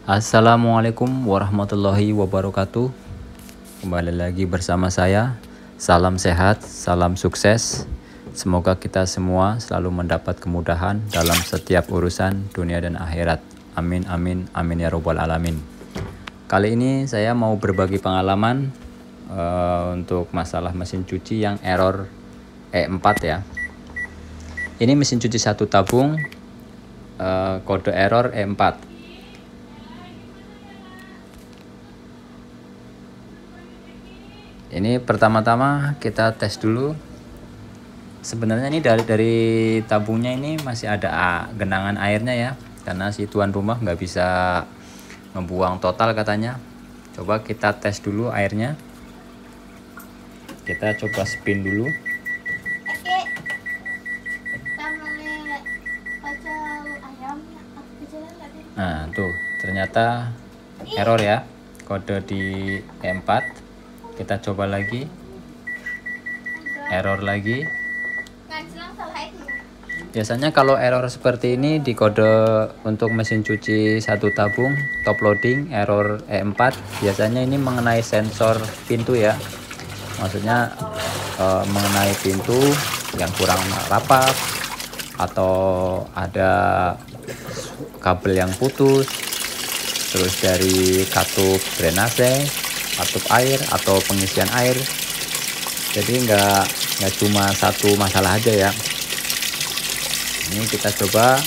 Assalamualaikum warahmatullahi wabarakatuh. Kembali lagi bersama saya. Salam sehat, salam sukses. Semoga kita semua selalu mendapat kemudahan dalam setiap urusan dunia dan akhirat. Amin amin amin ya robbal alamin. Kali ini saya mau berbagi pengalaman untuk masalah mesin cuci yang error E4 ya. Ini mesin cuci satu tabung, kode error E4. Ini pertama-tama kita tes dulu. Sebenarnya ini dari tabungnya ini masih ada genangan airnya ya, karena si tuan rumah nggak bisa ngebuang total katanya. Coba kita tes dulu airnya. Kita coba spin dulu. Nah tuh ternyata error ya, kode di E4. Kita coba lagi, error lagi. Biasanya kalau error seperti ini di kode untuk mesin cuci satu tabung top loading error E4, biasanya ini mengenai sensor pintu ya, maksudnya mengenai pintu yang kurang rapat atau ada kabel yang putus, terus dari katup drainase, katup air atau pengisian air. Jadi nggak cuma satu masalah aja ya. Ini kita coba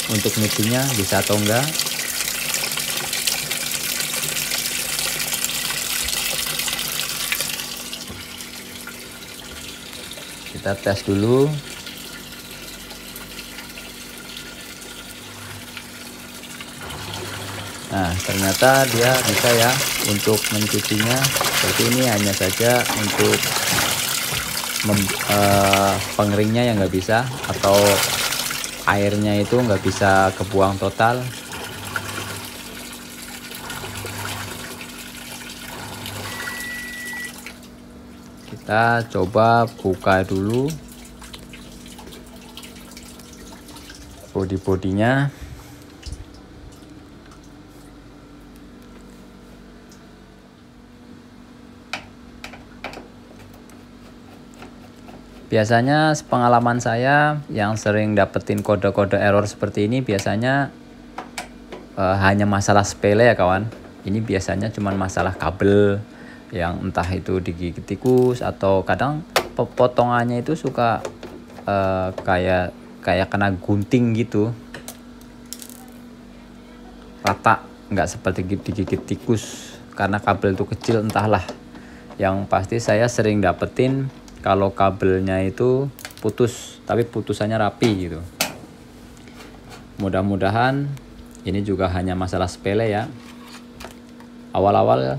untuk ngisinya bisa atau enggak. Kita tes dulu. Nah ternyata dia bisa ya untuk mencucinya seperti ini, hanya saja untuk pengeringnya yang nggak bisa, atau airnya itu nggak bisa kebuang total. Kita coba buka dulu bodi-bodinya. Biasanya pengalaman saya yang sering dapetin kode-kode error seperti ini biasanya hanya masalah sepele ya kawan. Ini biasanya cuma masalah kabel yang entah itu digigit tikus, atau kadang potongannya itu suka kayak kena gunting gitu, rata, nggak seperti digigit tikus karena kabel itu kecil entahlah. Yang pasti saya sering dapetin kalau kabelnya itu putus, tapi putusannya rapi gitu. Mudah-mudahan ini juga hanya masalah sepele ya. Awal-awal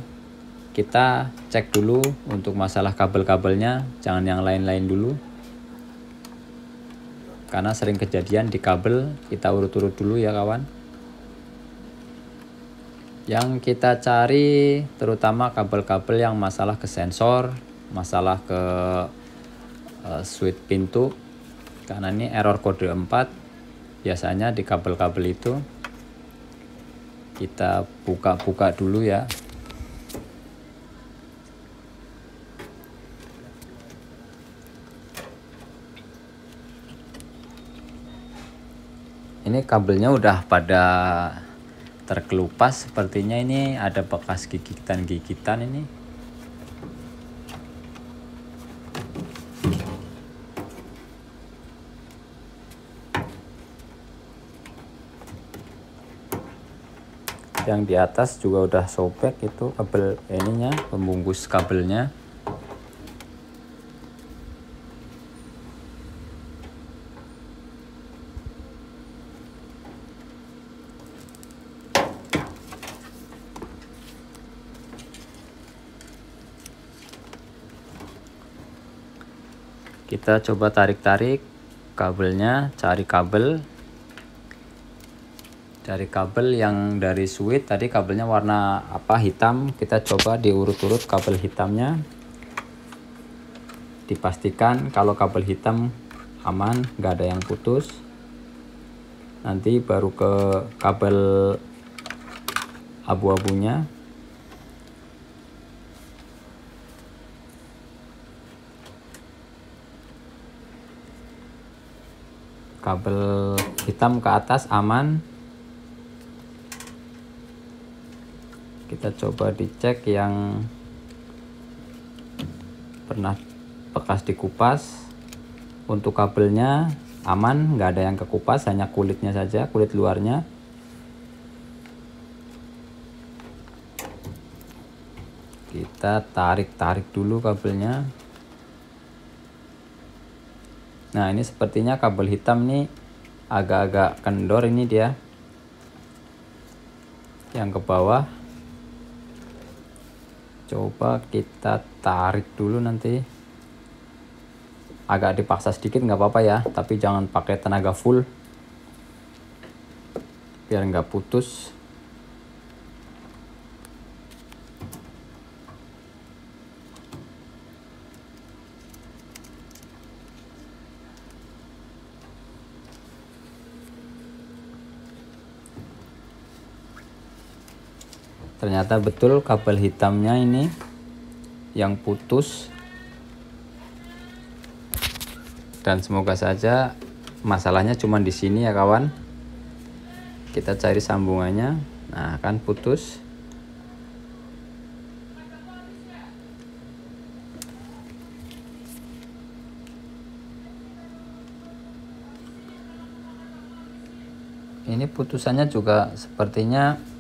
kita cek dulu untuk masalah kabel-kabelnya, jangan yang lain-lain dulu. Karena sering kejadian di kabel, kita urut-urut dulu ya kawan. Yang kita cari terutama kabel-kabel yang masalah ke sensor, masalah ke switch pintu, karena ini error kode 4. Biasanya di kabel-kabel itu kita buka-buka dulu ya. Ini kabelnya udah pada terkelupas sepertinya, ini ada bekas gigitan-gigitan ini. Yang di atas juga udah sobek itu kabel ininya, pembungkus kabelnya. Kita coba tarik-tarik kabelnya, cari kabel yang dari switch tadi, kabelnya warna hitam. Kita coba diurut-urut kabel hitamnya, dipastikan kalau kabel hitam aman, nggak ada yang putus. Nanti baru ke kabel abu-abunya. Kabel hitam ke atas aman. Kita coba dicek yang pernah bekas dikupas. Untuk kabelnya aman, nggak ada yang kekupas, hanya kulitnya saja, kulit luarnya. Kita tarik dulu kabelnya. Nah, ini sepertinya kabel hitam nih agak-agak kendor ini dia. Yang ke bawah. Coba kita tarik dulu nanti. Agak dipaksa sedikit nggak apa-apa ya, tapi jangan pakai tenaga full. Biar nggak putus. Ternyata betul kabel hitamnya ini yang putus. Dan semoga saja masalahnya cuma di sini ya kawan. Kita cari sambungannya. Nah, kan putus. Ini putusannya juga sepertinya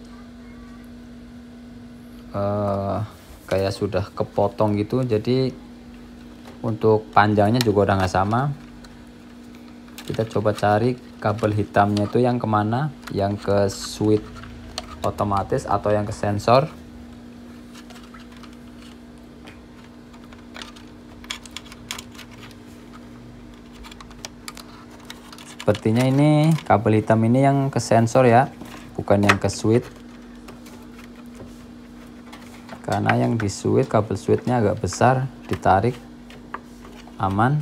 kayak sudah kepotong gitu, jadi untuk panjangnya juga udah nggak sama. Kita coba cari kabel hitamnya itu yang kemana, yang ke switch otomatis atau yang ke sensor. Sepertinya ini kabel hitam ini yang ke sensor ya, bukan yang ke switch. Karena yang di switch, kabel switchnya agak besar, ditarik aman.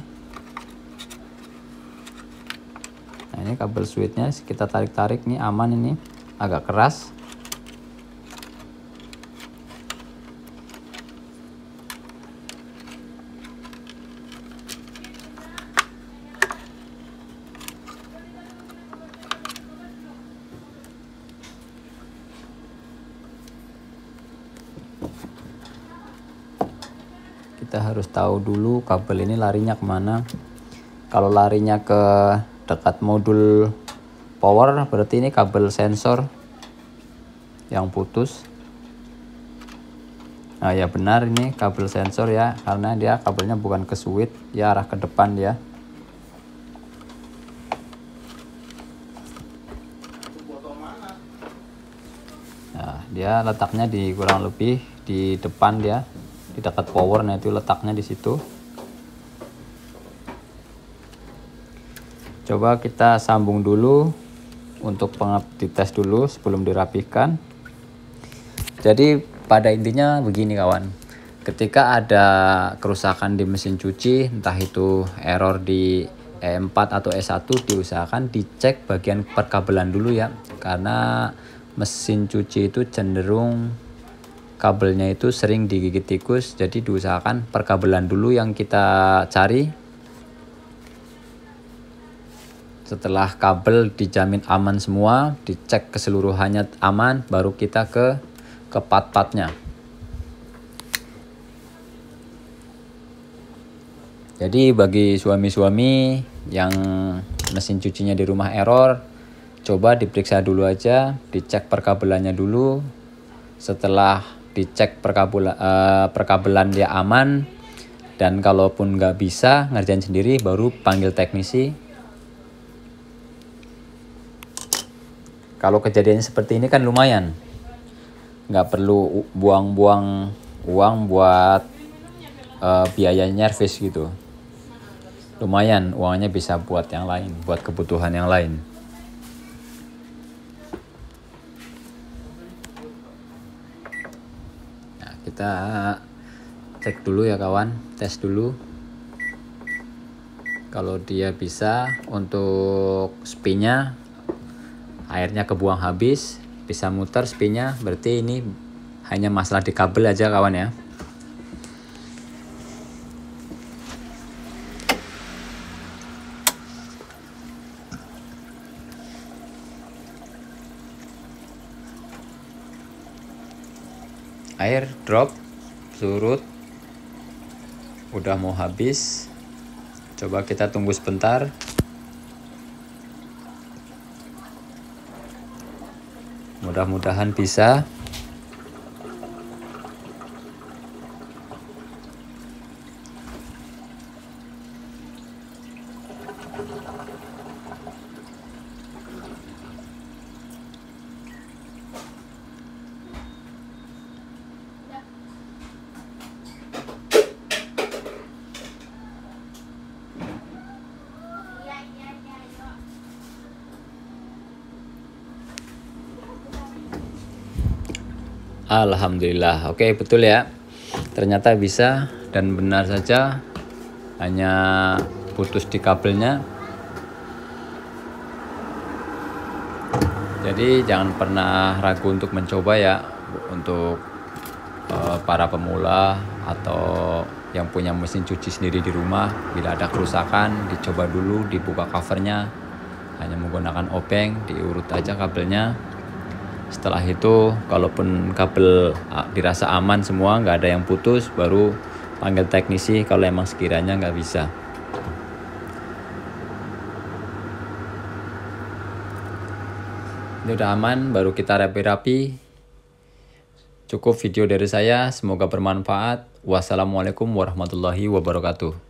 Nah, ini kabel switchnya kita tarik-tarik nih aman, ini agak keras. Kita harus tahu dulu kabel ini larinya kemana. Kalau larinya ke dekat modul power, berarti ini kabel sensor yang putus. Nah ya benar, ini kabel sensor ya, karena dia kabelnya bukan ke switch, ya arah ke depan dia. Nah, dia letaknya di kurang lebih di depan dia, di dekat power. Nah itu letaknya di situ. Coba kita sambung dulu untuk dites dulu sebelum dirapikan. Jadi pada intinya begini kawan, ketika ada kerusakan di mesin cuci, entah itu error di E4 atau E1, diusahakan dicek bagian perkabelan dulu ya, karena mesin cuci itu cenderung kabelnya itu sering digigit tikus. Jadi diusahakan perkabelan dulu yang kita cari. Setelah kabel dijamin aman semua, dicek keseluruhannya aman, baru kita ke part-partnya. Jadi bagi suami-suami yang mesin cucinya di rumah error, coba diperiksa dulu aja, dicek perkabelannya dulu. Setelah dicek perkabelan dia aman, dan kalaupun nggak bisa ngerjain sendiri, baru panggil teknisi. Kalau kejadiannya seperti ini kan lumayan, nggak perlu buang-buang uang buat biaya nyervis gitu. Lumayan uangnya bisa buat yang lain, buat kebutuhan yang lain. Nah, kita cek dulu ya kawan, tes dulu. Kalau dia bisa, untuk spinnya airnya kebuang habis, bisa muter spinnya, berarti ini hanya masalah di kabel aja kawan ya. Air drop surut, udah mau habis. Coba kita tunggu sebentar. Mudah-mudahan bisa. Alhamdulillah, oke betul ya, ternyata bisa dan benar saja, hanya putus di kabelnya. Jadi jangan pernah ragu untuk mencoba ya, untuk para pemula atau yang punya mesin cuci sendiri di rumah. Bila ada kerusakan, dicoba dulu dibuka covernya, hanya menggunakan obeng, diurut aja kabelnya. Setelah itu kalaupun kabel dirasa aman semua, nggak ada yang putus, baru panggil teknisi kalau emang sekiranya nggak bisa. Ini udah aman, baru kita rapi-rapi. Cukup video dari saya, semoga bermanfaat. Wassalamualaikum warahmatullahi wabarakatuh.